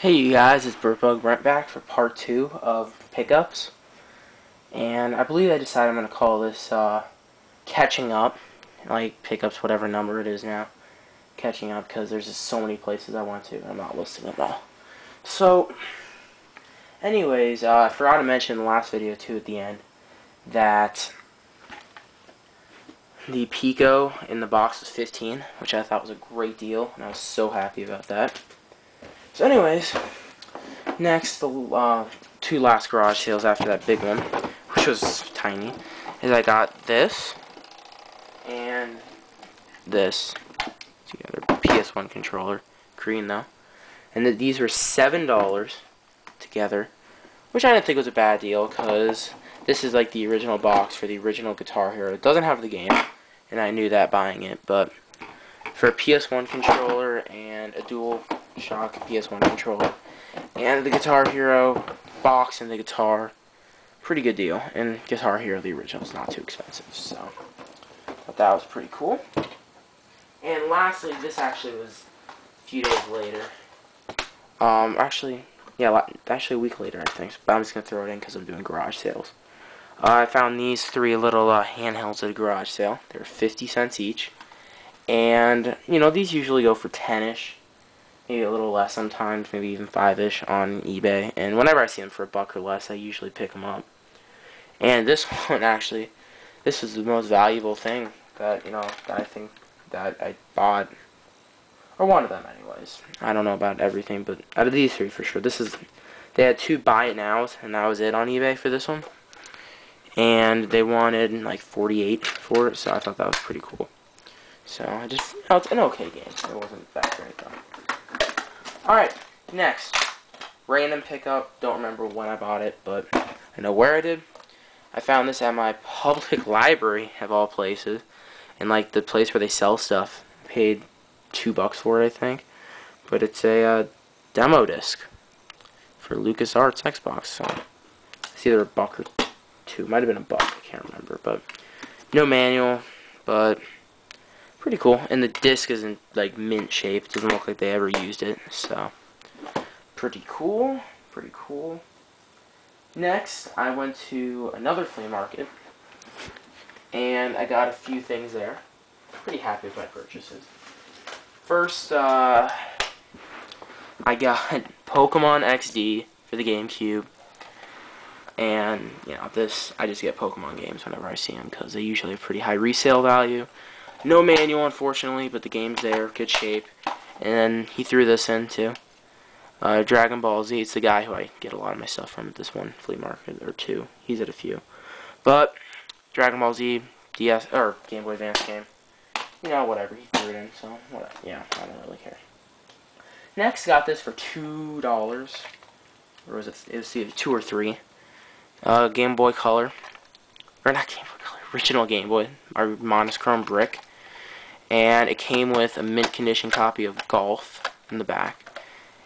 Hey you guys, it's Bertbugbrent back for part 2 of pickups, and I believe I decided I'm going to call this catching up, like pickups whatever number it is now, catching up, because there's just so many places I went to, I'm not listing them all. So, anyways, I forgot to mention in the last video too at the end, that the Pico in the box was 15, which I thought was a great deal, and I was so happy about that. So anyways, next, the two last garage sales after that big one, which was tiny, is I got this and this together. PS1 controller, green though, and these were $7 together, which I didn't think was a bad deal because this is like the original box for the original Guitar Hero. It doesn't have the game, and I knew that buying it, but for a PS1 controller and a dual shock PS1 controller and the Guitar Hero box and the guitar, pretty good deal. And Guitar Hero, the original, is not too expensive, so I thought that was pretty cool. And lastly, this actually was a few days later. Actually a week later, I think. But I'm just gonna throw it in because I'm doing garage sales. I found these three little handhelds at a garage sale. They were 50 cents each, and you know these usually go for 10ish. Maybe a little less sometimes, maybe even 5-ish on eBay. And whenever I see them for a buck or less, I usually pick them up. And this one, actually, this was the most valuable thing that, that I think that I bought. Or one of them, anyways. I don't know about everything, but out of these three, for sure. They had 2 buy it nows, and that was it on eBay for this one. And they wanted, like, 48 for it, so I thought that was pretty cool. So, it's an okay game. It wasn't that great, though. Alright, next. Random pickup. Don't remember when I bought it, but I know where I did. I found this at my public library, of all places. And, like, the place where they sell stuff. I paid $2 for it, I think. But it's a demo disc for LucasArts Xbox. So, it's either a buck or $2. Might have been a buck. I can't remember. But, no manual. But pretty cool, and the disc isn't like mint shape. It doesn't look like they ever used it, so pretty cool, pretty cool. Next, I went to another flea market, and I got a few things there. Pretty happy with my purchases. First, I got Pokemon XD for the GameCube, and this I just get Pokemon games whenever I see them because they usually have pretty high resale value. No manual, unfortunately, but the game's there, good shape. And then he threw this in, too. Dragon Ball Z, it's the guy who I get a lot of my stuff from at this one flea market, or two. He's at a few. But, Dragon Ball Z, DS, or Game Boy Advance game. Whatever, he threw it in, so, whatever. Yeah, I don't really care. Next, got this for $2. Or was it was either 2 or 3. Game Boy Color. Or not Game Boy Color, original Game Boy. Our monochrome brick. And it came with a mint condition copy of Golf in the back,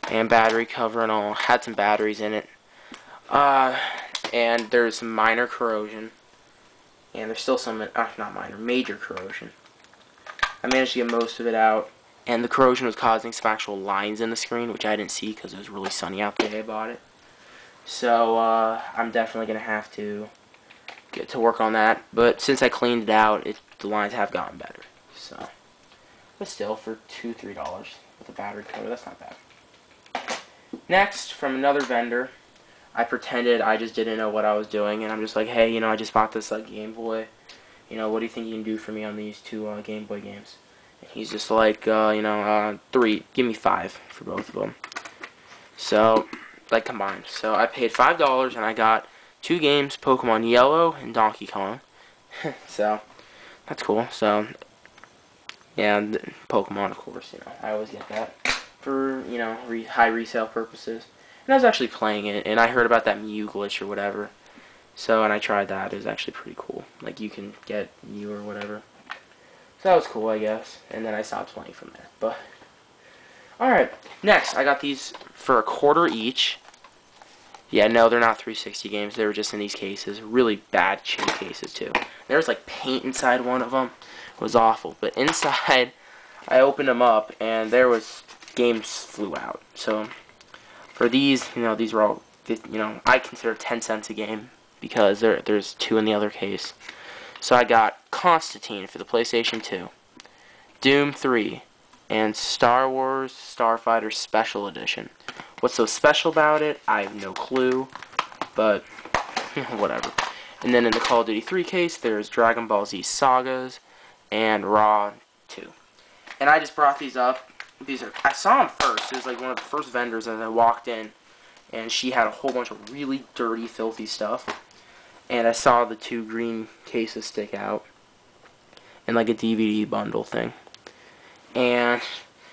and battery cover and all. Had some batteries in it, and there's some minor corrosion, and there's still some not minor, major corrosion. I managed to get most of it out, and the corrosion was causing some actual lines in the screen, which I didn't see because it was really sunny out the day I bought it. So I'm definitely gonna have to get to work on that. But since I cleaned it out, the lines have gotten better. So, but still, for $2-3 with a battery cover, that's not bad. Next, from another vendor, I pretended I just didn't know what I was doing, and I'm just like, hey, I just bought this Game Boy. What do you think you can do for me on these 2 Game Boy games? And he's just like, 3, give me 5 for both of them. So, like combined. So I paid $5, and I got 2 games, Pokemon Yellow and Donkey Kong. So, that's cool. So, yeah, Pokemon, of course, I always get that for, high resale purposes. And I was actually playing it, and I heard about that Mew glitch or whatever. So, and I tried that. It was actually pretty cool. Like, you can get Mew or whatever. So that was cool, I guess. And then I stopped playing from there. But, alright. Next, I got these for $0.25 each. Yeah, no, they're not 360 games. They were just in these cases. Really bad, cheap cases, too. There was, like, paint inside one of them. It was awful. But inside, I opened them up, and there was games flew out. So, For these, these were all, I consider 10 cents a game because there's 2 in the other case. So I got Constantine for the PlayStation 2, Doom 3, and Star Wars Starfighter Special Edition. What's so special about it? I have no clue, but whatever. And then in the Call of Duty 3 case, there's Dragon Ball Z Sagas and Raw 2. And I just brought these up. I saw them first. It was like one of the first vendors as I walked in, and she had a whole bunch of really dirty, filthy stuff. And I saw the 2 green cases stick out, and like a DVD bundle thing. And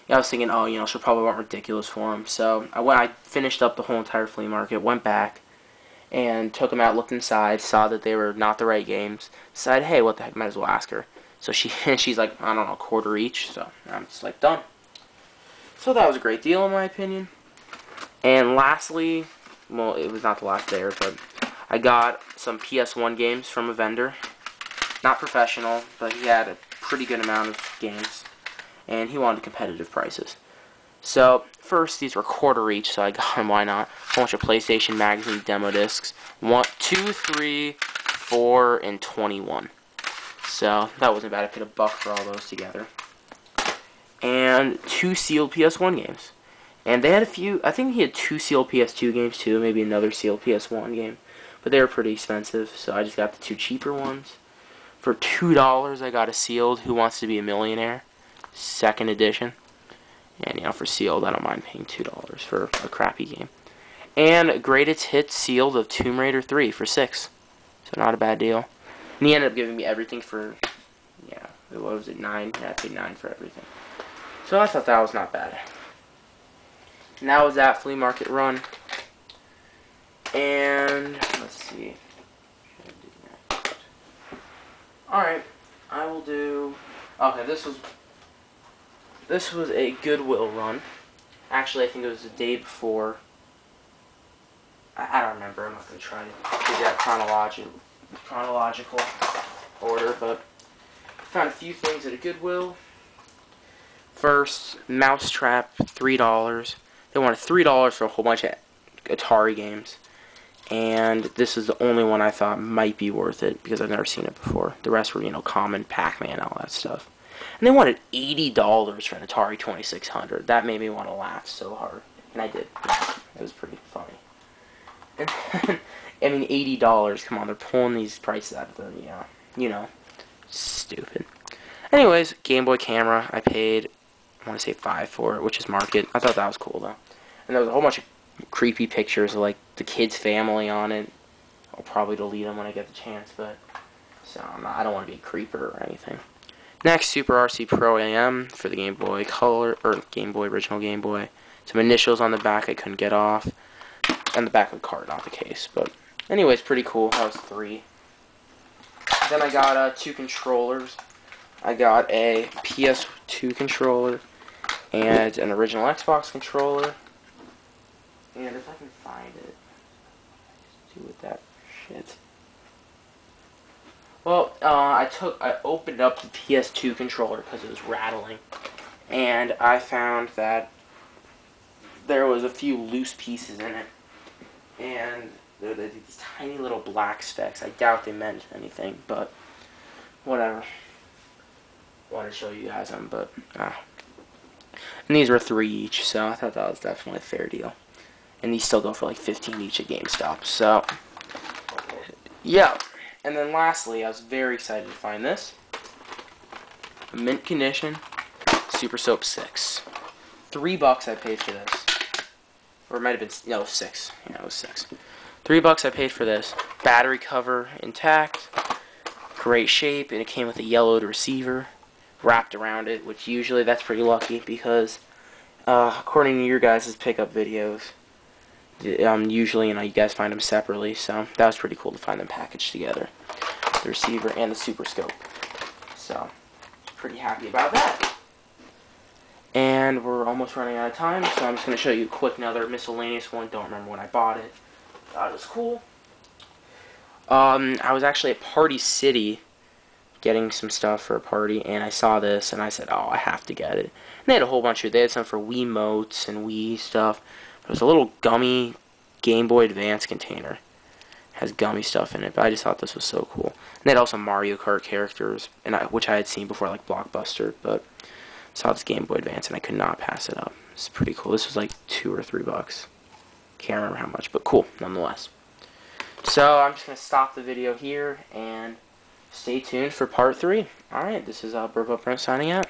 I was thinking, oh, she'll probably want ridiculous for them. So I finished up the whole entire flea market, went back, and took them out, looked inside, saw that they were not the right games. Decided, hey, what the heck, might as well ask her. So she's like, I don't know, $1 each. So I'm just like, done. So that was a great deal in my opinion. And lastly, well, it was not the last there, but I got some PS1 games from a vendor. Not professional, but he had a pretty good amount of games. And he wanted competitive prices. So, first, these were $1 each, so I got them, why not? A bunch of PlayStation Magazine demo discs. 1, 2, 3, 4, and 21. So, that wasn't bad. I paid $1 for all those together. And 2 sealed PS1 games. And they had a few, I think he had 2 sealed PS2 games too, maybe another sealed PS1 game. But they were pretty expensive, so I just got the 2 cheaper ones. For $2, I got a sealed Who Wants to Be a Millionaire, 2nd edition. And, for sealed, I don't mind paying $2 for a crappy game. And Greatest Hits sealed of Tomb Raider 3 for $6. So not a bad deal. And he ended up giving me everything for, what was it, $9? Yeah, I paid $9 for everything. So I thought that was not bad. And that was that flea market run. And, let's see. Alright, I will do, okay, this was a Goodwill run. Actually, I think it was the day before. I don't remember. I'm not going to try to do that chronological order, but I found a few things at a Goodwill. First, Mousetrap, $3. They wanted $3 for a whole bunch of Atari games. And this is the only one I thought might be worth it, because I've never seen it before. The rest were, common, Pac-Man, all that stuff. And they wanted $80 for an Atari 2600. That made me want to laugh so hard. And I did. It was pretty funny. And I mean, $80, come on, they're pulling these prices out of the, stupid. Anyways, Game Boy camera, I paid, I want to say $5 for it, which is market. I thought that was cool, though. And there was a whole bunch of creepy pictures of, like, the kid's family on it. I'll probably delete them when I get the chance, but, so I don't want to be a creeper or anything. Next, Super RC Pro AM for the Game Boy Color, or Game Boy, original Game Boy. Some initials on the back I couldn't get off. And the back of the card, not the case. But, anyways, pretty cool. That was 3. Then I got 2 controllers. I got a PS2 controller and an original Xbox controller. And if I can find it, do with that shit. Well, I opened up the PS2 controller because it was rattling, and I found that there was a few loose pieces in it, and there were these tiny little black specks. I doubt they meant anything, but whatever. Want to show you guys them, but and these were 3 each, so I thought that was definitely a fair deal. And these still go for like 15 each at GameStop. So yeah. And then lastly, I was very excited to find this. Mint condition Super Soap 6. $3 I paid for this. Or it might have been, no, 6. Yeah, it was 6. $3 I paid for this. Battery cover intact. Great shape, and it came with a yellowed receiver wrapped around it, which usually that's pretty lucky because according to your guys' pickup videos, usually, you guys find them separately, so that was pretty cool to find them packaged together. The receiver and the Super Scope. So, pretty happy about that. And we're almost running out of time, so I'm just going to show you a quick another miscellaneous one. Don't remember when I bought it. Thought it was cool. I was actually at Party City getting some stuff for a party, and I saw this, and I said, oh, I have to get it. And they had a whole bunch of, they had some for Wiimotes and Wii stuff. It was a little gummy Game Boy Advance container. Has gummy stuff in it, but I just thought this was so cool. And they had also Mario Kart characters, which I had seen before, like Blockbuster, but saw this Game Boy Advance and I could not pass it up. It's pretty cool. This was like $2 or $3. Can't remember how much, but cool nonetheless. So I'm just gonna stop the video here and stay tuned for part 3. All right, this is Bertbugbrent signing out.